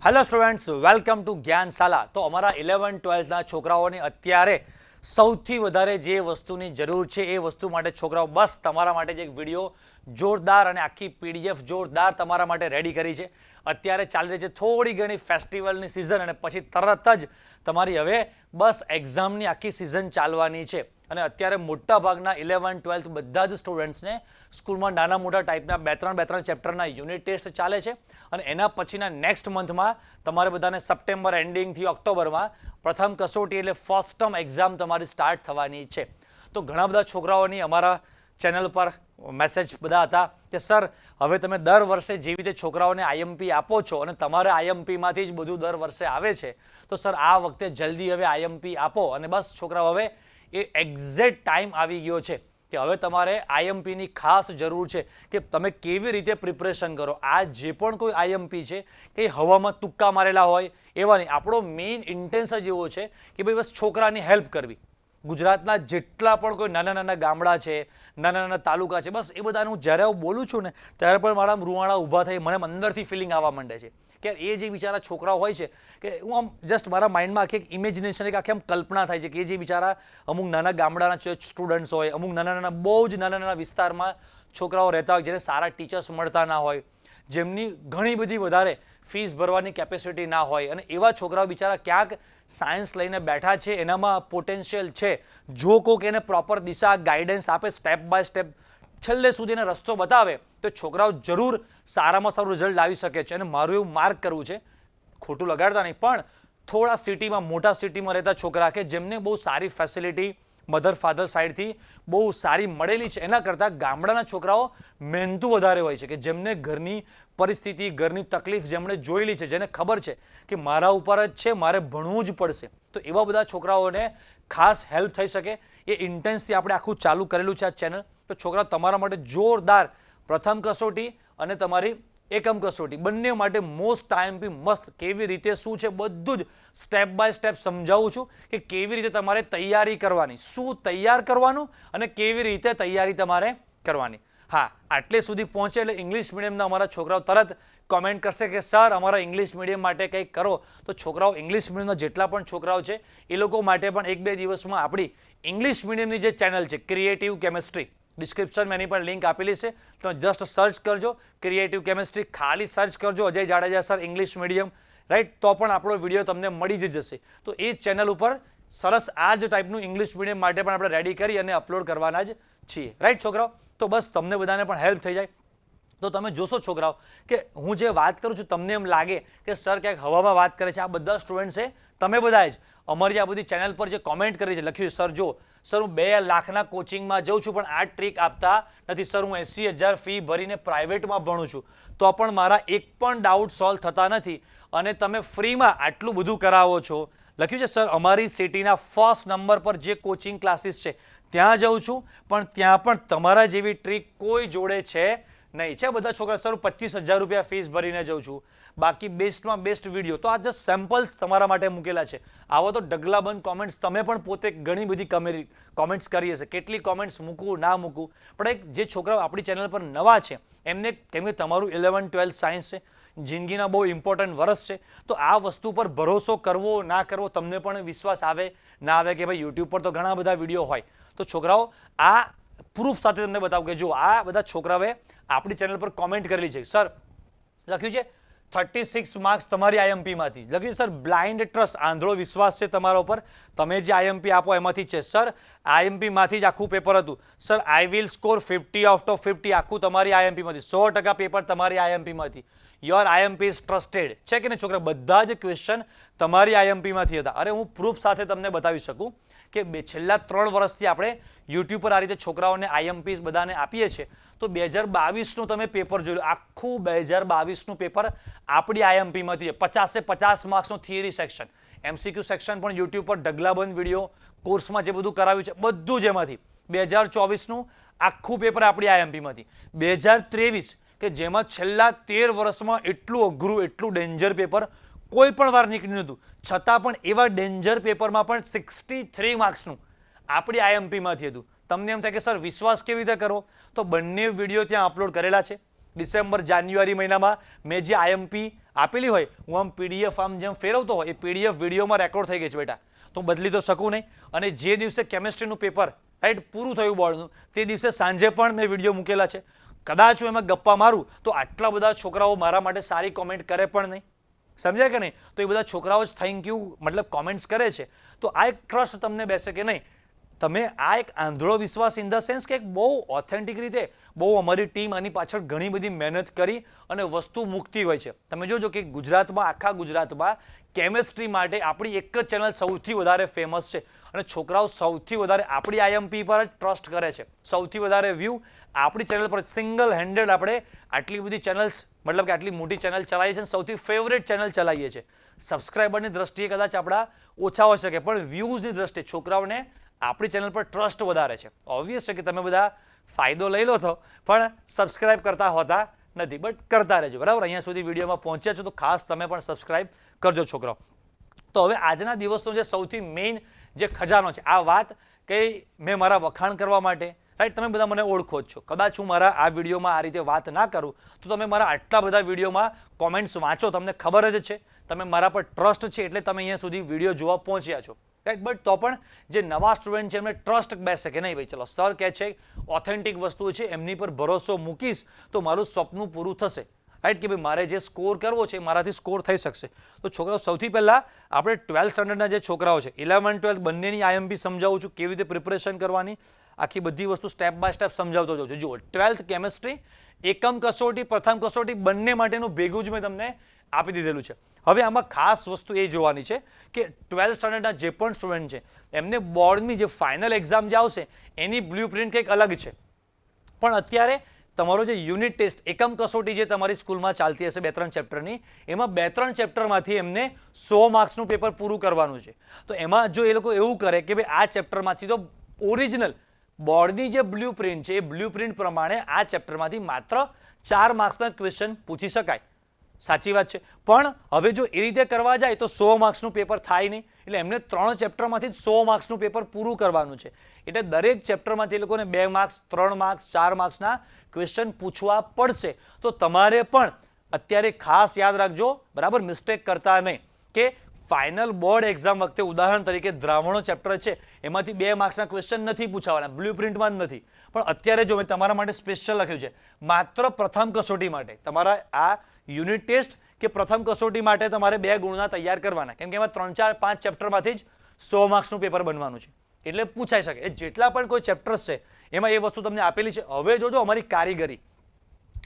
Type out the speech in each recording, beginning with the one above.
Hello students, welcome to Gyanshala. તો અમારા 11-12ના છોકરાઓને અત્યારે સૌથી વધારે જે વસ્તુની જરૂર છે એ વસ્તુ માટે છોકરાઓ બસ તમારા માટે જ એક વિડીયો જોરદાર અને આખી પીડીએફ જોરદાર તમારા માટે રેડી કરી છે. અત્યારે ચાલી રહી છે થોડી ઘણી ફેસ્ટિવલની સિઝન અને પછી તરત જ તમારી હવે બસ એક્ઝામની આખી સિઝન ચાલવાની છે. અને અત્યારે મોટા ભાગના 11-12 બધા જ સ્ટુડન્ટ્સને સ્કૂલમાં નાના મોટા ટાઈપના બે ત્રણ ચેપ્ટરના યુનિટ ટેસ્ટ ચાલે છે. અને એના પછીના નેક્સ્ટ મંથમાં તમારે બધાને સપ્ટેમ્બર એન્ડિંગથી ઓક્ટોબરમાં પ્રથમ કસોટી એટલે ફર્સ્ટ ટર્મ એક્ઝામ તમારી સ્ટાર્ટ થવાની છે. તો ઘણા બધા છોકરાઓની અમારા ચેનલ પર મેસેજ બધા હતા કે સર હવે તમે દર વર્ષે જેવી રીતે છોકરાઓને આઈએમપી આપો છો અને તમારે આઈએમપીમાંથી જ બધું દર વર્ષે આવે છે, તો સર આ વખતે જલ્દી હવે આઈએમપી આપો. અને બસ છોકરાઓ હવે એ એક્ઝેક્ટ ટાઈમ આવી ગયો છે કે હવે તમારે આઈએમપીની ખાસ જરૂર છે કે તમે કેવી રીતે પ્રિપરેશન કરો. આ જે પણ કોઈ આઈએમપી છે કે હવામાં તુક્કા મારેલા હોય એવા નહીં. આપણો મેઇન ઇન્ટેન્સ જ એવો છે કે ભાઈ બસ છોકરાની હેલ્પ કરવી. ગુજરાતના જેટલા પણ કોઈ નાના નાના ગામડા છે, નાના નાના તાલુકા છે, બસ એ બધાનું જ્યારે હું બોલું છું ને ત્યારે પણ મારા રૂવાણા ઊભા થઈ મને અંદરથી ફિલિંગ આવવા માંડે છે કે એ જે બિચારા છોકરાઓ હોય છે કે હું આમ જસ્ટ મારા માઇન્ડમાં આખી એક ઇમેજિનેશન એક આખી આમ કલ્પના થાય છે કે એ જે બિચારા અમુક નાના ગામડાના સ્ટુડન્ટ્સ હોય, અમુક નાના નાના બહુ જ નાના નાના વિસ્તારમાં છોકરાઓ રહેતા હોય, જેને સારા ટીચર્સ મળતા ના હોય, જેમની ઘણી બધી વધારે ફીસ ભરવાની કેપેસિટી ના હોય, અને એવા છોકરાઓ બિચારા ક્યાંક સાયન્સ લઈને બેઠા છે, એનામાં પોટેન્શિયલ છે. જો કોઈક એને પ્રોપર દિશા ગાઈડન્સ આપે, સ્ટેપ બાય સ્ટેપ છેલ્લે સુધીનો રસ્તો બતાવે, તો છોકરાઓ જરૂર સારામાં સારું રિઝલ્ટ લાવી શકે છે. અને મારું એવું માર્ક કરવું છે, ખોટું લગાડતા નહીં, પણ થોડા સિટીમાં, મોટા સિટીમાં રહેતા છોકરા કે જેમને બહુ સારી ફેસિલિટી મધર ફાધર સાઈડથી બહુ સારી મળેલી છે, એના કરતાં ગામડાના છોકરાઓ મહેનતુ વધારે હોય છે કે જેમને ઘરની પરિસ્થિતિ, ઘરની તકલીફ જેમણે જોયેલી છે, જેને ખબર છે કે મારા ઉપર જ છે, મારે ભણવું જ પડશે. તો એવા બધા છોકરાઓને ખાસ હેલ્પ થઈ શકે એ ઇન્ટેન્સથી આપણે આખું ચાલુ કરેલું છે આ ચેનલ. તો છોકરાઓ તમારા માટે જોરદાર પ્રથમ કસોટી અને તમારી એકમ કસોટી બંને માટે મોસ્ટ આઈએમપી મસ્ત કેવી રીતે શું છે બધું જ સ્ટેપ બાય સ્ટેપ સમજાવું છું કે કેવી રીતે તમારે તૈયારી કરવાની, શું તૈયાર કરવાનું અને કેવી રીતે તૈયારી તમારે કરવાની. હા, આટલે સુધી પહોંચે એટલે ઇંગ્લિશ મીડિયમના અમારા છોકરાઓ તરત કોમેન્ટ કરશે કે સર અમારા ઇંગ્લિશ મીડિયમ માટે કંઈક કરો. તો છોકરાઓ ઇંગ્લિશ મીડિયમના જેટલા પણ છોકરાઓ છે એ લોકો માટે પણ 1-2 દિવસમાં આપણી ઇંગ્લિશ મીડિયમની જે ચેનલ છે ક્રિએટિવ કેમેસ્ટ્રી, ડિસ્ક્રિપ્શનમાં એની પણ લિંક આપેલી છે, તો જસ્ટ સર્ચ કરજો ક્રિએટિવ કેમેસ્ટ્રી, ખાલી સર્ચ કરજો Ajay Jadeja sir English medium, right, તો પણ આપણો વિડીયો તમને મળી જ જશે. તો એ ચેનલ ઉપર સરસ આ જ ટાઈપનું ઇંગ્લિશ મીડિયમ માટે પણ આપણે રેડી કરી અને અપલોડ કરવાના જ છીએ, રાઈટ છોકરાઓ. તો બસ તમને બધાને પણ હેલ્પ થઈ જાય. તો તમે જોશો છોકરાઓ કે હું જે વાત કરું છું તમને એમ લાગે કે સર ક્યાંક હવામાં વાત કરે છે. આ બધા સ્ટુડન્ટ છે, તમે બધાએ જ અમારી આ બધી ચેનલ પર જે કોમેન્ટ કરી છે, લખ્યું સર જો સર હું 2 લાખના કોચિંગમાં જઉં છું પણ આ ટ્રીક આપતા નથી સર, હું 80,000 ફી ભરીને પ્રાઇવેટમાં ભણું છું તો પણ મારા એક પણ ડાઉટ સોલ્વ થતા નથી અને તમે ફ્રીમાં આટલું બધું કરાવો છો. લખ્યું છે સર અમારી સિટીના ફર્સ્ટ નંબર પર જે કોચિંગ ક્લાસીસ છે ત્યાં જાઉં છું પણ ત્યાં પણ તમારા જેવી ટ્રીક કોઈ જોડે છે નહીં. છે બધા છોકરા સર હું 25,000 રૂપિયા ફીસ ભરીને જાઉં છું, બાકી બેસ્ટમાં બેસ્ટ વિડીયો. તો આ જસ્ટ સેમ્પલ્સ તમારા માટે મૂકેલા છે. આવો તો ઢગલાબંધ કોમેન્ટ્સ તમે પણ પોતે ઘણી બધી કોમેન્ટ્સ કરી હશે, કેટલી કોમેન્ટ્સ મૂકવું ના મૂકવું, પણ એક જે છોકરાઓ આપણી ચેનલ પર નવા છે એમને, કેમ કે તમારું 11-12 સાયન્સ છે, જિંદગીના બહુ ઇમ્પોર્ટન્ટ વર્ષ છે, તો આ વસ્તુ પર ભરોસો કરવો ના કરવો તમને પણ વિશ્વાસ આવે ના આવે કે ભાઈ યુટ્યુબ પર તો ઘણા બધા વિડીયો હોય. તો છોકરાઓ આ પ્રૂફ સાથે તમને બતાવું કે જો આ બધા છોકરાઓએ આપણી ચેનલ પર કોમેન્ટ કરેલી છે. સર લખ્યું છે 36 માર્ક્સ તમારી આઈએમપીમાંથી, લખ્યું સર બ્લાઇન્ડ ટ્રસ્ટ, આંધળો વિશ્વાસ છે તમારા ઉપર, તમે જે આઈએમપી આપો એમાંથી જ છે. સર આઈએમપીમાંથી જ આખું પેપર હતું. Sir I will score 50 out of 50, આખું તમારી આઈએમપીમાંથી, 100% પેપર તમારી આઈએમપીમાંથી. યોર આઈએમપી ઇઝ ટ્રસ્ટેડ, છે કે નહીં છોકરા? બધા જ ક્વેશ્ચન તમારી આઈએમપીમાંથી હતા. અરે હું પ્રૂફ સાથે તમને બતાવી શકું કે છેલ્લા 3 વર્ષથી આપણે યુટ્યુબ પર આ રીતે છોકરાઓને આઈએમપીસ બધાને આપીએ છીએ. તો 2022નું તમે પેપર જોયું, આખું 2022નું પેપર આપણી આઈએમપીમાંથી 50 માર્ક્સનું થિયરી સેક્શન, એમસીક્યુ સેક્શન પણ યુટ્યુબ પર ઢગલાબંધ વિડીયો, કોર્સમાં જે બધું કરાવ્યું છે બધું જ એમાંથી. 2024નું આખું પેપર આપણી આઈએમપીમાંથી. 2023 કે જેમાં છેલ્લા 13 વર્ષમાં એટલું અઘરું, એટલું ડેન્જર પેપર કોઈ પણ વાર નીકળ્યું નહોતું, છતાં પણ એવા ડેન્જર પેપરમાં પણ 63 માર્ક્સનું આપણી આઈએમપીમાંથી હતું. તમને એમ થાય કે સર વિશ્વાસ કેવી રીતે કરો? તો બંને વિડીયો ત્યાં અપલોડ કરેલા છે. ડિસેમ્બર જાન્યુઆરી મહિનામાં મેં જે આઈએમપી આપેલી હોય હું આમ પીડીએફ આમ જેમ ફેરવતો હોય એ પીડીએફ વિડીયોમાં રેકોર્ડ થઈ ગઈ છે બેટા, તો બદલી તો શકું નહીં. અને જે દિવસે કેમિસ્ટ્રીનું પેપર રાઈટ પૂરું થયું બોર્ડનું તે દિવસે સાંજે પણ મેં વિડીયો મૂકેલા છે. કદાચ હું એમાં ગપ્પા મારું તો આટલા બધા છોકરાઓ મારા માટે સારી કોમેન્ટ કરે પણ નહીં, સમજાય કે નહીં? તો એ બધા છોકરાઓ જ થેન્ક યુ મતલબ કોમેન્ટ્સ કરે છે. તો આ એક ટ્રસ્ટ તમને બેસે કે નહીં, તમે આ એક આંધળો વિશ્વાસ ઇન ધ સેન્સ કે એક બહુ ઓથેન્ટિક રીતે બહુ અમારી ટીમ આની પાછળ ઘણી બધી મહેનત કરી અને વસ્તુ મૂકતી હોય છે. તમે જોજો કે ગુજરાતમાં, આખા ગુજરાતમાં કેમિસ્ટ્રી માટે આપણી એક જ ચેનલ સૌથી વધારે ફેમસ છે અને છોકરાઓ સૌથી વધારે આપણી આઈએમપી પર જ ટ્રસ્ટ કરે છે. સૌથી વધારે વ્યૂ આપણી ચેનલ પર સિંગલ હેન્ડેડ આપણે આટલી બધી ચેનલ્સ મતલબ કે આટલી મોટી ચેનલ ચલાવીએ છીએ, સૌથી ફેવરેટ ચેનલ ચલાવીએ છીએ. સબસ્ક્રાઈબરની દ્રષ્ટિએ કદાચ આપણા ઓછા હોઈ શકે પણ વ્યૂઝની દ્રષ્ટિએ છોકરાઓને આપણી ચેનલ પર ટ્રસ્ટ વધારે છે. ઓબ્વિયસ છે કે તમે બધા ફાયદો લઈ લો છો પણ સબસ્ક્રાઇબ કરતા હોતા નથી, બટ કરતા રહેજો, બરાબર? અહીંયા સુધી વિડીયોમાં પહોંચ્યા છો તો ખાસ તમે પણ સબસ્ક્રાઇબ કરજો છોકરાઓ. તો હવે આજના દિવસનો જે સૌથી મેઇન જે ખજાનો છે, આ વાત કે મેં મારા વખાણ કરવા માટે રાઈટ તમે બધા મને ઓળખો જ છો. કદાચ હું મારા આ વિડીયોમાં આ રીતે વાત ના કરું તો તમે મારા આટલા બધા વિડીયોમાં કોમેન્ટ્સ વાંચો, તમને ખબર જ છે તમે મારા પર ટ્રસ્ટ છે એટલે તમે અહીંયા સુધી વિડીયો જોવા પહોંચ્યા છો, રાઈટ? બટ તો પણ જે નવા સ્ટુડન્ટ છે એમને ટ્રસ્ટ બેસે કે નહીં ભાઈ ચલો સર કહે છે ઓથેન્ટિક વસ્તુ છે એમની પર ભરોસો મૂકીશ તો મારું સપનું પૂરું થશે, રાઈટ? કે ભાઈ મારે જે સ્કોર કરવો છે મારાથી સ્કોર થઈ શકશે. તો છોકરાઓ સૌથી પહેલાં આપણે 12th સ્ટાન્ડર્ડના જે છોકરાઓ છે 11 12 બંનેની આઈએમપી સમજાવું છું, કેવી રીતે પ્રિપરેશન કરવાની આખી બધી વસ્તુ સ્ટેપ બાય સ્ટેપ સમજાવતો જાઉં છું. જુઓ 12th કેમિસ્ટ્રી એકમ કસોટી પ્રથમ કસોટી બંને માટેનું ભેગું જ મેં તમને આપી દીધેલું છે. હવે આમાં ખાસ વસ્તુ એ જોવાની છે કે 12th સ્ટાન્ડર્ડના જે પણ સ્ટુડન્ટ છે એમને બોર્ડની જે ફાઇનલ એક્ઝામ જે આવશે એની બ્લુપ્રિન્ટ કંઈક અલગ છે. પણ અત્યારે તમારો જે યુનિટ ટેસ્ટ એકમ કસોટી જે તમારી સ્કૂલમાં ચાલતી હશે 2-3 ચેપ્ટરની, એમાં 2-3 ચેપ્ટરમાંથી એમને 100 માર્ક્સનું પેપર પૂરું કરવાનું છે. તો એમાં જો એ લોકો એવું કરે કે ભાઈ આ ચેપ્ટરમાંથી તો ઓરિજિનલ બોર્ડની જે બ્લુપ્રિન્ટ છે એ બ્લુપ્રિન્ટ પ્રમાણે આ ચેપ્ટરમાંથી માત્ર 4 માર્ક્સના ક્વેશ્ચન પૂછી શકાય. સાચી વાત છે, પણ હવે જો એ રીતે કરવા જાય તો 100 માર્ક્સનું પેપર થાય નહીં. એટલે એમને 3 ચેપ્ટરમાંથી 100 માર્ક્સનું પેપર પૂરું કરવાનું છે. એટલે દરેક ચેપ્ટરમાંથી એ લોકોને 2 માર્ક્સ 3 માર્ક્સ 4 માર્ક્સના ક્વેશ્ચન પૂછવા પડશે. તો તમારે પણ અત્યારે ખાસ યાદ રાખજો, બરાબર? મિસ્ટેક કરતા નહીં કે ફાઇનલ બોર્ડ એક્ઝામ વખતે ઉદાહરણ તરીકે દ્રાવણો ચેપ્ટર છે એમાંથી 2 માર્ક્સના ક્વેશ્ચન નથી પૂછાવાના, બ્લુપ્રિન્ટમાં જ નથી. પણ અત્યારે જો મેં તમારા માટે સ્પેશિયલ લખ્યું છે માત્ર પ્રથમ કસોટી માટે તમારા આ યુનિટ ટેસ્ટ કે પ્રથમ કસોટી માટે તમારે 2 ગુણના તૈયાર કરવાના, કેમ કે એમાં 3 4 5 ચેપ્ટરમાંથી જ 100 માર્ક્સનું પેપર બનવાનું છે. એટલે પૂછાઈ શકે એ જેટલા પણ કોઈ ચેપ્ટર્સ છે એમાં એ વસ્તુ તમને આપેલી છે. હવે જોજો અમારી કારીગરી,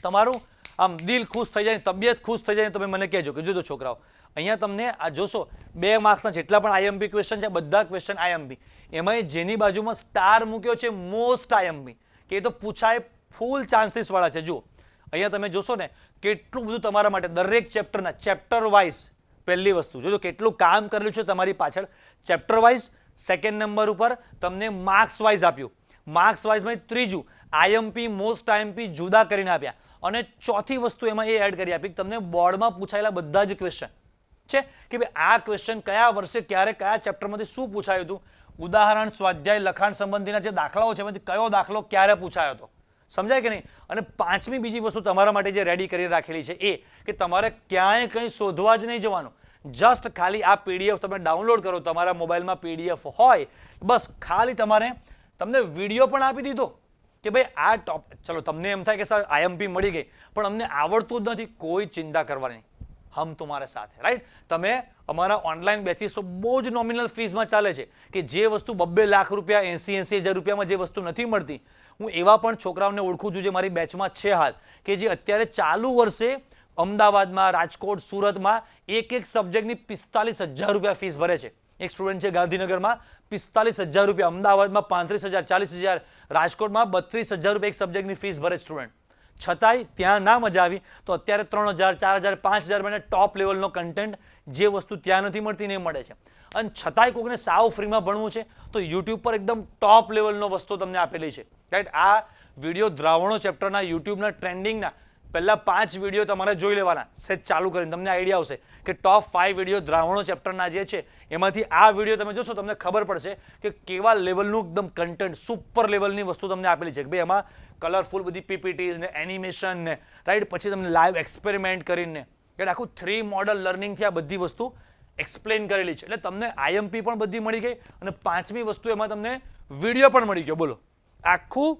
તમારું આમ દિલ ખુશ થઈ જાય, તબિયત ખુશ થઈ જાય, તમે મને કહેજો કે જોજો છોકરાઓ અહીંયા તમને આ જોશો 2 માર્ક્સના જેટલા પણ આઈએમપી ક્વેશ્ચન છે બધા ક્વેશ્ચન આઈએમપી, એમાં જેની બાજુમાં સ્ટાર મૂક્યો છે મોસ્ટ આઈએમપી કે એ તો પૂછાય ફૂલ ચાન્સીસ વાળા છે. જુઓ અહીંયા તમે જોશો ને કેટલું બધું તમારા માટે દરેક ચેપ્ટરના ચેપ્ટર વાઇઝ પહેલી વસ્તુ જોજો કેટલું કામ કરેલું છે તમારી પાછળ. ચેપ્ટર વાઇઝ સેકન્ડ નંબર ઉપર તમને માર્ક્સ વાઇઝ આપ્યું, માર્ક્સ વાઇઝમાં ત્રીજું આઈએમપી મોસ્ટ આઈએમપી જુદા કરીને આપ્યા અને ચોથી વસ્તુ એમાં એ એડ કરી આપી કે તમને બોર્ડમાં પૂછાયેલા બધા જ ક્વેશ્ચન છે કે ભાઈ આ ક્વેશ્ચન કયા વર્ષે ક્યારે કયા ચેપ્ટરમાંથી શું પૂછાયું હતું. ઉદાહરણ સ્વાધ્યાય લખાણ સંબંધીના જે દાખલાઓ છે એમાંથી કયો દાખલો ક્યારે પૂછાયો હતો, સમજાય કે નહીં? અને પાંચમી બીજી વસ્તુ તમારા માટે જે રેડી કરી રાખેલી છે એ કે તમારે ક્યાંય કંઈ શોધવા જ નહીં જવાનું, જસ્ટ ખાલી આ પીડીએફ તમે ડાઉનલોડ કરો, તમારા મોબાઈલમાં પીડીએફ હોય બસ, ખાલી તમને વિડીયો પણ આપી દીધો કે ભાઈ આ ચલો તમને એમ થાય કે સર આઈએમપી મળી ગઈ પણ અમને આવડતું જ નથી, કોઈ ચિંતા કરવાની, હમ તમારે સાથે, રાઈટ? તમે અમારા ઓનલાઈન બેચીસ તો બહુ જ નોમિનલ ફીસમાં ચાલે છે કે જે વસ્તુ 2-2 લાખ રૂપિયા 80,000 રૂપિયામાં જે વસ્તુ નથી મળતી, હું એવા પણ છોકરાઓને ઓળખું છું જે મારી બેચમાં છે હાલ કે જે અત્યારે ચાલુ વર્ષે અમદાવાદમાં, રાજકોટ, સુરતમાં એક સબ્જેક્ટની 45,000 રૂપિયા ફીસ ભરે છે. એક સ્ટુડન્ટ છે ગાંધીનગરમાં 45,000 રૂપિયા, અમદાવાદમાં 35,000 40,000, રાજકોટમાં 32,000 રૂપિયા એક સબ્જેક્ટની ફીસ ભરે સ્ટુડન્ટ. છતાંય ત્યાં ના મજા આવી તો અત્યારે 3,000 4,000 5,000 મને ટોપ લેવલનો કન્ટેન્ટ જે વસ્તુ ત્યાં નથી મળતી ને મળે છે. અને છતાંય કોઈને સાવ ફ્રીમાં ભણવું છે તો યુટ્યુબ પર એકદમ ટોપ લેવલનો વસ્તુ તમને આપેલી છે, રાઈટ? આ વિડીયો દ્રાવણો ચેપ્ટરના યુટ્યુબના ટ્રેન્ડિંગના પહેલા 5 વિડીયો તમારે જોઈ લેવાના સેટ ચાલુ કરીને, તમને આઈડિયા આવશે કે ટોપ 5 વિડીયો દ્રાવણો ચેપ્ટરના જે છે એમાંથી આ વિડીયો તમે જોશો તમને ખબર પડશે કે કેવા લેવલનું એકદમ કન્ટેન્ટ સુપર લેવલની વસ્તુ તમને આપેલી છે કે ભાઈ એમાં કલરફુલ બધી પીપીટીઝ ને એનિમેશન ને રાઈટ, પછી તમને લાઈવ એક્સપેરિમેન્ટ કરીને એટલે આખું 3 મોડલ લર્નિંગથી આ બધી વસ્તુ એક્સપ્લેન કરેલી છે. એટલે તમને આઈએમપી પણ બધી મળી ગઈ અને 5મી વસ્તુ એમાં તમને વિડીયો પણ મળી ગયો. બોલો, આખું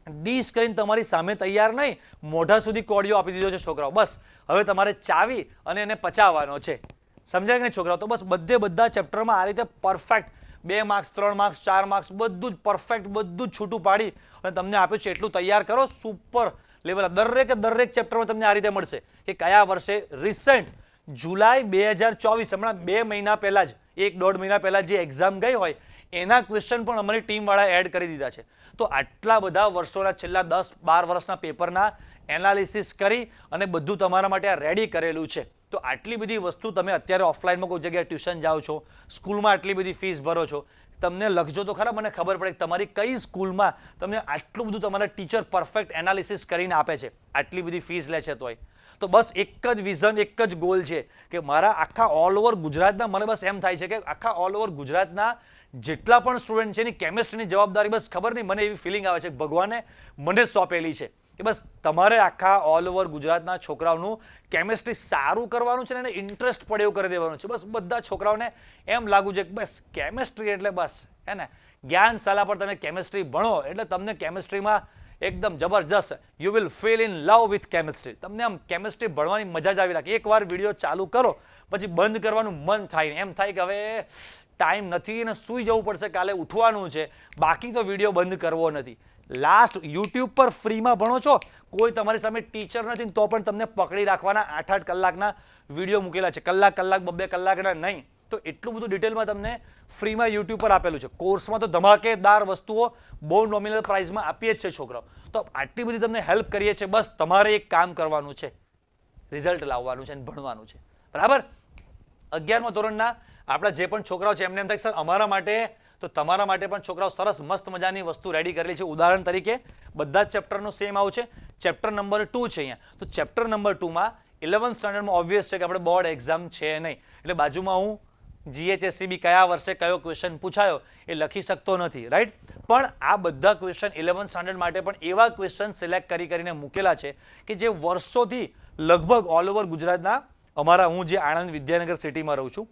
ડી સ્ક્રીન તમારી સામે તૈયાર નહીં, મોઢા સુધી કોડિયો આપી દીધો છે છોકરાઓ. બસ હવે તમારે ચાવી અને એને પચાવવાનો છે. સમજાય કે નહીં છોકરાઓ? તો બસ બધા ચેપ્ટરમાં આ રીતે પરફેક્ટ 2 માર્ક્સ 3 માર્ક્સ 4 માર્ક્સ બધું જ પરફેક્ટ બધું જ છૂટું પાડી અને તમને આપ્યું છે એટલું તૈયાર કરો. સુપર લેવલ દરેક ચેપ્ટરમાં તમને આ રીતે મળશે કે કયા વર્ષે રિસેન્ટ જુલાઈ 2024 હમણાં 2 મહિના પહેલા જ 1-1.5 મહિના પહેલા જે એક્ઝામ ગઈ હોય એના ક્વેશ્ચન પણ અમારી ટીમવાળાએ એડ કરી દીધા છે. તો આટલા બધા વર્ષોના છેલ્લા 10-12 વર્ષના પેપરના એનાલિસિસ કરી અને બધું તમારા માટે આ રેડી કરેલું છે. તો આટલી બધી વસ્તુ તમે અત્યારે ઓફલાઈનમાં કોઈ જગ્યાએ ટ્યુશન જાઓ છો, સ્કૂલમાં આટલી બધી ફીસ ભરો છો, તમને લખજો તો ખરા, મને ખબર પડે કે તમારી કઈ સ્કૂલમાં તમને આટલું બધું તમારા ટીચર પરફેક્ટ એનાલિસિસ કરીને આપે છે, આટલી બધી ફીસ લે છે તોય. તો બસ એક જ વિઝન એક જ ગોલ છે કે મારા આખા ઓલ ઓવર ગુજરાતના, મને બસ એમ થાય છે કે આખા ઓલ ઓવર ગુજરાતના જેટલા પણ સ્ટુડન્ટ છે એની કેમિસ્ટ્રીની જવાબદારી બસ ખબર નહીં મને એવી ફિલિંગ આવે છે કે ભગવાને મને સોંપેલી છે કે બસ તમારે આખા ઓલ ઓવર ગુજરાતના છોકરાઓનું કેમિસ્ટ્રી સારું કરવાનું છે ને એને ઇન્ટરેસ્ટ પડે એવું કરી દેવાનું છે. બસ બધા છોકરાઓને એમ લાગુ છે કે બસ કેમિસ્ટ્રી એટલે બસ હે ને જ્ઞાનશાલા પર તમે કેમિસ્ટ્રી ભણો એટલે તમને કેમિસ્ટ્રીમાં એકદમ જબરજસ્ત you will feel in love with chemistry. તમને આમ કેમિસ્ટ્રી ભણવાની મજા જ આવી લાગે. એકવાર વિડીયો ચાલુ કરો પછી બંધ કરવાનું મન થાય ને એમ થાય કે હવે ટાઈમ નથી અને સૂઈ જવું પડશે, કાલે ઉઠવાનું છે, બાકી તો વિડીયો બંધ કરવો નથી. લાસ્ટ યુટ્યુબ પર ફ્રીમાં ભણો છો, કોઈ તમારી સામે ટીચર નથી તો પણ તમને પકડી રાખવાના 8-8 કલાકના વિડીયો મૂકેલા છે, કલાક 2 કલાકના નહીં. તો એટલું બધું ડિટેલમાં તમને ફ્રીમાં યુટ્યુબ પર આપેલું છે. કોર્સમાં તો ધમાકેદાર વસ્તુઓ બહુ નોમિનલ પ્રાઇસમાં આપીએ જ છે છોકરાઓ. તો આટલી બધી તમને હેલ્પ કરીએ છીએ. બસ તમારે એક કામ કરવાનું છે, રિઝલ્ટ લાવવાનું છે અને ભણવાનું છે. બરાબર? 11મા ધોરણના આપણા જે પણ છોકરાઓ છે એમને એમ થાય સર અમારા માટે તો તમારા માટે પણ છોકરાઓ સરસ મસ્ત મજાની વસ્તુ રેડી કરેલી છે. ઉદાહરણ તરીકે બધા જ ચેપ્ટરનું સેમ આવું છે. ચેપ્ટર નંબર 2 છે અહીંયા. તો ચેપ્ટર નંબર 2માં 11th સ્ટાન્ડર્ડમાં ઓબ્વિયસ છે કે આપણે બોર્ડ એક્ઝામ છે નહીં, એટલે બાજુમાં હું GHSCB કયા વર્ષે કયો ક્વેશ્ચન પૂછાયો એ લખી શકતો નથી, રાઈટ? પણ આ બધા ક્વેશ્ચન 11th સ્ટાન્ડર્ડ માટે પણ એવા ક્વેશ્ચન સિલેક્ટ કરીને મૂકેલા છે કે જે વર્ષોથી લગભગ ઓલ ઓવર ગુજરાતના અમારા, હું જે આણંદ વિદ્યાનગર સિટીમાં રહું છું,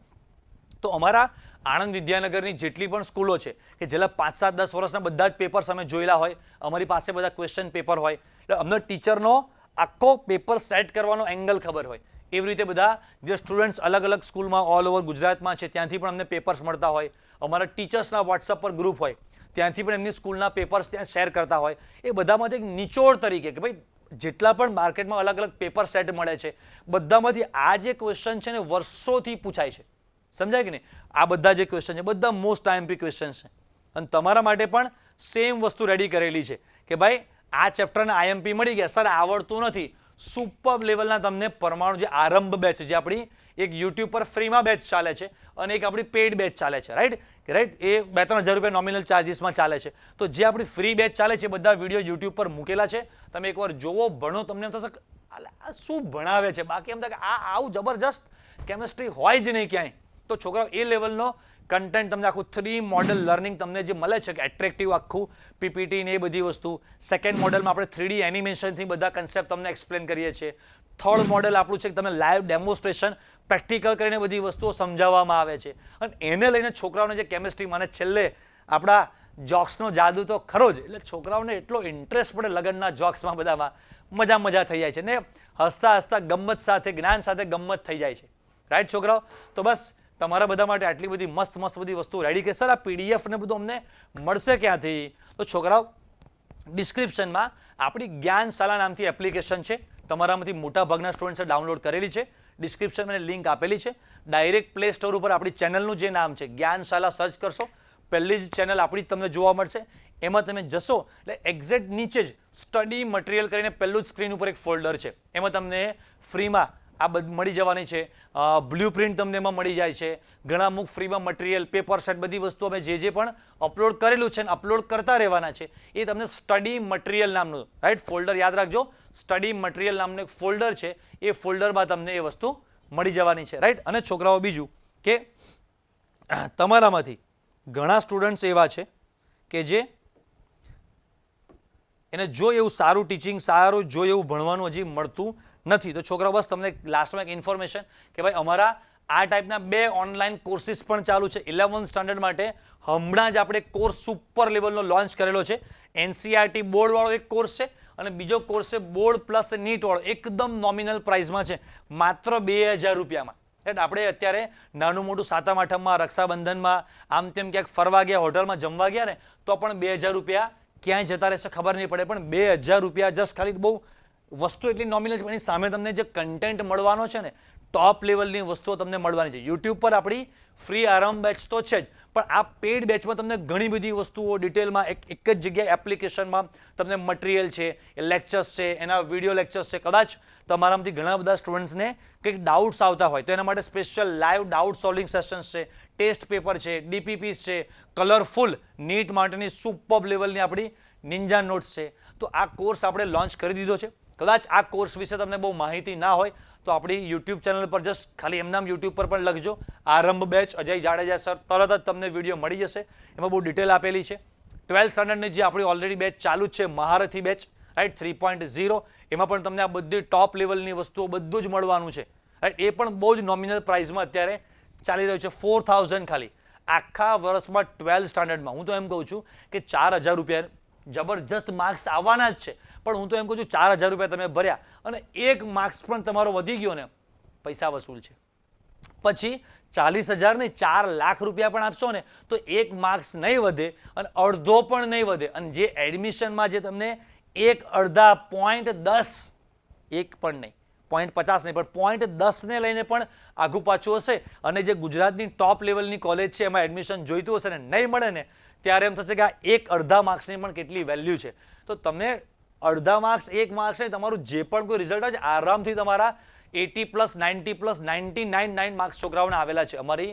તો અમારા આણંદ વિદ્યાનગરની જેટલી પણ સ્કૂલો છે કે છેલ્લા 5-7-10 વર્ષના બધા જ પેપર્સ અમે જોયેલા હોય, અમારી પાસે બધા ક્વેશ્ચન પેપર હોય, એટલે અમને ટીચરનો આખો પેપર સેટ કરવાનો એંગલ ખબર હોય. એવી રીતે બધા જે સ્ટુડન્ટ્સ અલગ અલગ સ્કૂલમાં ઓલ ઓવર ગુજરાતમાં છે ત્યાંથી પણ અમને પેપર્સ મળતા હોય, અમારા ટીચર્સના વોટ્સઅપ પર ગ્રુપ હોય ત્યાંથી પણ એમની સ્કૂલના પેપર્સ ત્યાં શેર કરતા હોય. એ બધામાંથી એક નિચોડ તરીકે કે ભાઈ જેટલા પણ માર્કેટમાં અલગ અલગ પેપર સેટ મળે છે બધામાંથી આ જે ક્વેશ્ચન છે ને વર્ષોથી પૂછાય છે. સમજાય કે નહીં? આ બધા જે ક્વેશ્ચન છે બધા મોસ્ટ આઈએમપી ક્વેશ્ચન છે અને તમારા માટે પણ સેમ વસ્તુ રેડી કરેલી છે કે ભાઈ આ ચેપ્ટરના આઈએમપી મળી ગયા, સર આવડતું નથી, સુપર લેવલના તમને પરમાણુ જે આરંભ બેચ જે આપણી એક યુટ્યુબ પર ફ્રીમાં બેચ ચાલે છે અને એક આપણી પેઇડ બેચ ચાલે છે, રાઈટ? એ 2-3 હજાર રૂપિયા નોમિનલ ચાર્જિસમાં ચાલે છે. તો જે આપણી ફ્રી બેચ ચાલે છે બધા વિડીયો યુટ્યુબ પર મૂકેલા છે, તમે એકવાર જોવો, ભણો, તમને એમ થશે આ શું ભણાવે છે, બાકી એમ થાય કે આ આવું જબરજસ્ત કેમિસ્ટ્રી હોય જ નહીં ક્યાંય. તો છોકરાઓ એ લેવલનો કન્ટેન્ટ તમને આખું 3 મોડલ લર્નિંગ તમને જે મળે છે કે એટ્રેક્ટિવ આખું પીપીટી ને એ બધી વસ્તુ. સેકન્ડ મોડલમાં આપણે 3D એનિમેશનથી બધા કન્સેપ્ટ તમને એક્સપ્લેન કરીએ છીએ. થર્ડ મોડલ આપણું છે કે તમે લાઈવ ડેમોન્સ્ટ્રેશન પ્રેક્ટિકલ કરીને બધી વસ્તુઓ સમજાવવામાં આવે છે અને એને લઈને છોકરાઓને જે કેમિસ્ટ્રી મને છેલ્લે આપણા જોક્સનો જાદુ તો ખરો જ, એટલે છોકરાઓને એટલો ઇન્ટરેસ્ટ પડે લગનના જોક્સમાં બધામાં, મજા થઈ જાય છે ને હસતા ગમ્મત સાથે જ્ઞાન સાથે ગમ્મત થઈ જાય છે, રાઈટ છોકરાઓ? તો બસ તમારા બધા માટે આટલી બધી મસ્ત બધી વસ્તુ રેડી કે સર આ PDF ને બધું અમને મળશે ક્યાંથી? તો છોકરાઓ ડિસ્ક્રિપ્શનમાં આપણી જ્ઞાનશાલા નામથી એપ્લિકેશન છે, તમારામાંથી મોટા ભાગના સ્ટુડન્ટ્સે ડાઉનલોડ કરેલી છે. ડિસ્ક્રિપ્શનમાં લિંક આપેલી છે. ડાયરેક્ટ પ્લે સ્ટોર ઉપર આપણી ચેનલનું જે નામ છે જ્ઞાનશાલા સર્ચ કરશો, પહેલી જ ચેનલ આપણી તમને જોવા મળશે. એમાં તમે જશો એટલે એક્ઝેક્ટ નીચે જ સ્ટડી મટીરિયલ કરીને પહેલું જ સ્ક્રીન ઉપર એક ફોલ્ડર છે, એમાં તમને ફ્રીમાં આ બધી મળી જવાની છે. બ્લુ પ્રિન્ટ તમને એમાં મળી જાય છે. ઘણા અમુક ફ્રીમાં મટીરિયલ, પેપર સેટ, બધી વસ્તુ અમે જે પણ અપલોડ કરેલું છે ને અપલોડ કરતા રહેવાના છે એ તમને સ્ટડી મટીરિયલ નામનું, રાઈટ, ફોલ્ડર યાદ રાખજો. સ્ટડી મટીરિયલ નામનું એક ફોલ્ડર છે, એ ફોલ્ડરમાં તમને એ વસ્તુ મળી જવાની છે, રાઈટ. અને છોકરાઓ બીજું કે તમારામાંથી ઘણા સ્ટુડન્ટ્સ એવા છે કે જે એને જો એવું સારું ટીચિંગ, સારું જો એવું ભણવાનું હજી મળતું નથી. તો છોકરાઓ બસ તમને લાસ્ટમાં એક ઇન્ફોર્મેશન કે ભાઈ અમારા આ ટાઈપના 2 ઓનલાઈન કોર્સિસ પણ ચાલુ છે 11th સ્ટાન્ડર્ડ માટે. હમણાં જ આપણે કોર્સ સુપર લેવલનો લોન્ચ કરેલો છે. NCERT બોર્ડવાળો એક કોર્સ છે અને બીજો કોર્સ છે બોર્ડ પ્લસ નીટ વાળો, એકદમ નોમિનલ પ્રાઇસમાં છે, માત્ર 2000 રૂપિયામાં. આપણે અત્યારે નાનું મોટું સાતમ આઠમમાં, રક્ષાબંધનમાં, આમ તેમ ક્યાંક ફરવા ગયા, હોટલમાં જમવા ગયા ને તો પણ 2000 રૂપિયા ક્યાંય જતા રહેશે ખબર નહીં પડે. પણ 2000 રૂપિયા જસ્ટ ખાલી બહુ વસ્તુ એટલી નોમિનલ છે, એની સામે તમને જે કન્ટેન્ટ મળવાનો છે ને ટોપ લેવલની વસ્તુઓ તમને મળવાની છે. યુટ્યુબ પર આપણી ફ્રી આરંભ બેચ તો છે જ, પણ આ પેઇડ બેચમાં તમને ઘણી બધી વસ્તુઓ ડિટેલમાં એક જ જગ્યાએ એપ્લિકેશનમાં તમને મટીરિયલ છે, લેક્ચર્સ છે, એના વિડીયો લેક્ચર્સ છે. કદાચ તમારામાંથી ઘણા બધા સ્ટુડન્ટ્સને કંઈક ડાઉટ્સ આવતા હોય તો એના માટે special live doubt solving sessions છે, ટેસ્ટ પેપર છે, DPPs છે, કલરફુલ નીટ માટેની સુપર લેવલની આપણી નિંજા નોટ્સ છે. તો આ કોર્સ આપણે લોન્ચ કરી દીધો છે. કદાચ આ કોર્સ વિશે તમને બહુ માહિતી ના હોય તો આપણી યુટ્યુબ ચેનલ પર જસ્ટ ખાલી એમનામ યુટ્યુબ પર પણ લખજો આરંભ બેચ અજય જાડેજા સર, તરત જ તમને વિડીયો મળી જશે. એમાં બહુ ડિટેલ આપેલી છે. 12th સ્ટાન્ડર્ડની જે આપણી ઓલરેડી બેચ ચાલુ જ છે, મહારથી બેચ, રાઈટ, 3.0, એમાં પણ તમને આ બધી ટોપ લેવલની વસ્તુઓ બધું જ મળવાનું છે, રાઈટ. એ પણ બહુ જ નોમિનલ પ્રાઇસમાં અત્યારે ચાલી રહ્યું છે, 4000 ખાલી આખા વર્ષમાં 12th સ્ટાન્ડર્ડમાં. હું તો એમ કહું છું કે 4000 રૂપિયા જબરજસ્ત માર્ક્સ આવવાના જ છે, પણ હું તો એમ કહું છું 4000 રૂપિયા તમે ભર્યા અને એક માર્ક્સ પણ તમારો વધી ગયો ને, પૈસા વસૂલ છે. પછી 40,000 નહીં 4 લાખ રૂપિયા પણ આપશો ને તો એક માર્ક્સ નહીં વધે અને અડધો પણ નહીં વધે. અને જે એડમિશનમાં જે તમને એક અડધા 0.10, એક પણ નહીં, 0.50 નહીં, પણ 0.10 ને લઈને પણ આઘું પાછું હશે અને જે ગુજરાતની ટોપ લેવલની કોલેજ છે એમાં એડમિશન જોઈતું હશે ને નહીં મળે ને ત્યારે એમ થશે કે આ એક અડધા માર્ક્સની પણ કેટલી વેલ્યુ છે. તો તમને અડધા માર્ક્સ, એક માર્ક્સ નહીં, તમારું જે પણ કોઈ રિઝલ્ટ આવે છે આરામથી તમારા 80+, 90+, 99 માર્ક્સ છોકરાઓને આવેલા છે. અમારી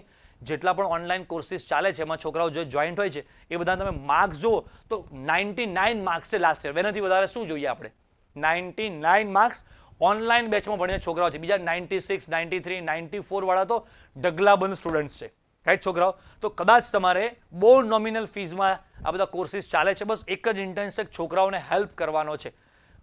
જેટલા પણ ઓનલાઈન કોર્સિસ ચાલે છે એમાં છોકરાઓ જે જોઈન્ટ હોય છે એ બધા તમે માર્ક્સ જુઓ તો 99 માર્ક્સ છે લાસ્ટ યર. એનાથી વધારે શું જોઈએ આપણે? 99 માર્ક્સ ઓનલાઈન બેચમાં ભણીને છોકરાઓ છે. બીજા 96, 93, 94 વાળા તો ઢગલાબંધ સ્ટુડન્ટ્સ છે, રાઈટ છોકરાઓ. તો કદાચ તમારે બહુ નોમિનલ ફીઝમાં આ બધા કોર્સિસ ચાલે છે. બસ એક જ ઇન્ટેન્શન છોકરાઓને હેલ્પ કરવાનો છે.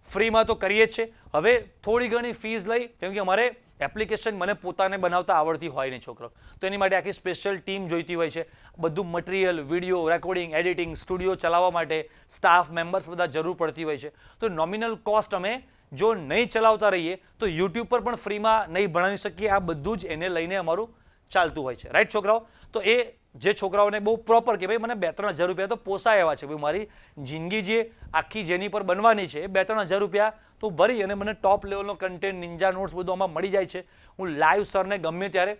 ફ્રીમાં તો કરીએ જ છે. હવે થોડી ઘણી ફીઝ લઈ, કેમ કે અમારે એપ્લિકેશન મને પોતાને બનાવતા આવડતી હોય નહીં છોકરો, તો એની માટે આખી સ્પેશિયલ ટીમ જોઈતી હોય છે. બધું material, video, recording, editing, studio ચલાવવા માટે સ્ટાફ મેમ્બર્સ બધા જરૂર પડતી હોય છે. તો નોમિનલ કોસ્ટ અમે જો નહીં ચલાવતા રહીએ તો યુટ્યુબ પર પણ ફ્રીમાં નહીં ભણાવી શકીએ. આ બધું જ એને લઈને અમારું ચાલતું હોય છે, રાઈટ છોકરાઓ. તો એ જે છોકરાઓને બહુ પ્રોપર કે ભાઈ મને 2-3 હજાર રૂપિયા તો પોસાય એવા છે, ભાઈ મારી જિંદગી જે આખી જેની પર બનવાની છે એ 2-3 હજાર રૂપિયા તો ભરી અને મને ટોપ લેવલનો કન્ટેન્ટ, નિંજા નોટ્સ બધું આમાં મળી જાય છે. હું લાઈવ સરને ગમે ત્યારે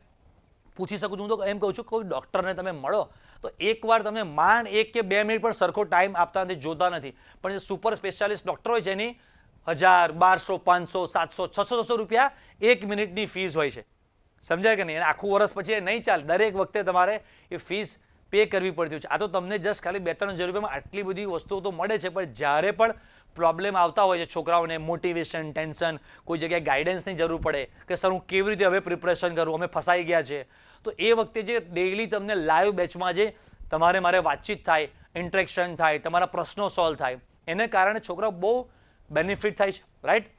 પૂછી શકું છું. હું તો એમ કહું છું કોઈ ડૉક્ટરને તમે મળો તો એકવાર તમે માંડ 1 કે 2 મિનિટ પણ સરખો ટાઈમ આપતા નથી, જોતા નથી, પણ જે સુપર સ્પેશિયાલિસ્ટ ડૉક્ટર હોય છે એની 1000, 1200, 500, 700, 600 રૂપિયા 1 મિનિટની ફીસ હોય છે. સમજાય કે નહીં? અને આખું વર્ષ પછી એ નહીં ચાલે, દરેક વખતે તમારે એ ફીસ પે કરવી પડતી હોય છે. આ તો તમને જસ્ટ ખાલી 2-3 હજાર રૂપિયામાં આટલી બધી વસ્તુઓ તો મળે છે, પણ જ્યારે પણ પ્રોબ્લેમ આવતા હોય છે છોકરાઓને, મોટિવેશન, ટેન્શન, કોઈ જગ્યાએ ગાઈડન્સની જરૂર પડે કે સર હું કેવી રીતે હવે પ્રિપરેશન કરું, અમે ફસાઈ ગયા છે, તો એ વખતે જે ડેઇલી તમને લાઈવ બેચમાં જે મારે વાતચીત થાય, ઇન્ટરેક્શન થાય, તમારા પ્રશ્નો સોલ્વ થાય, એને કારણે છોકરાઓ બહુ બેનિફિટ થાય છે, રાઈટ.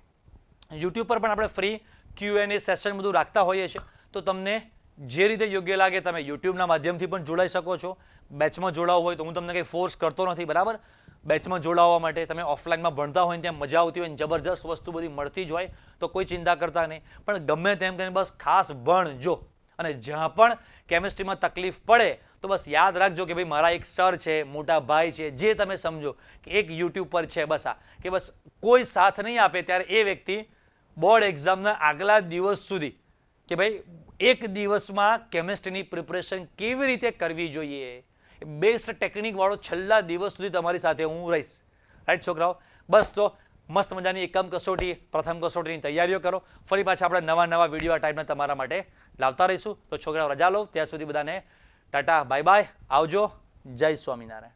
યુટ્યુબ પર પણ આપણે ફ્રી Q&A સેશન બધું રાખતા હોઈએ છીએ. તો તમને જે રીતે યોગ્ય લાગે તમે યુટ્યુબના માધ્યમથી પણ જોડાઈ શકો છો. બેચમાં જોડાવવું હોય તો હું તમને કંઈ ફોર્સ કરતો નથી, બરાબર. બેચમાં જોડાવવા માટે તમે ઓફલાઈનમાં ભણતા હોય ત્યાં મજા આવતી હોય, જબરજસ્ત વસ્તુ બધી મળતી જ હોય તો કોઈ ચિંતા કરતા નહીં. પણ ગમે તેમ કરીને બસ ખાસ ભણજો અને જ્યાં પણ કેમિસ્ટ્રીમાં તકલીફ પડે તો બસ યાદ રાખજો કે ભાઈ મારા એક સર છે, મોટા ભાઈ છે, જે તમે સમજો કે એક યુટ્યુબ પર છે, બસ આ કે બસ કોઈ સાથ નહીં આપે ત્યારે એ વ્યક્તિ બોર્ડ એક્ઝામના આગલા દિવસ સુધી કે ભાઈ એક દિવસમાં કેમિસ્ટ્રીની પ્રિપરેશન કેવી રીતે કરવી જોઈએ, બેસ્ટ ટેકનિક વાળો છેલ્લા દિવસ સુધી તમારી સાથે હું રહીશ, રાઈટ છોકરાઓ. બસ તો મસ્ત મજાની એકમ કસોટી, પ્રથમ કસોટીની તૈયારીઓ કરો. ફરી પાછા આપણે નવા વિડીયો આ ટાઈપના તમારા માટે લાવતા રહીશું. તો છોકરાઓ રજા લો, ત્યાં સુધી બધાને ટાટા, બાય બાય, આવજો, જય સ્વામિનારાયણ.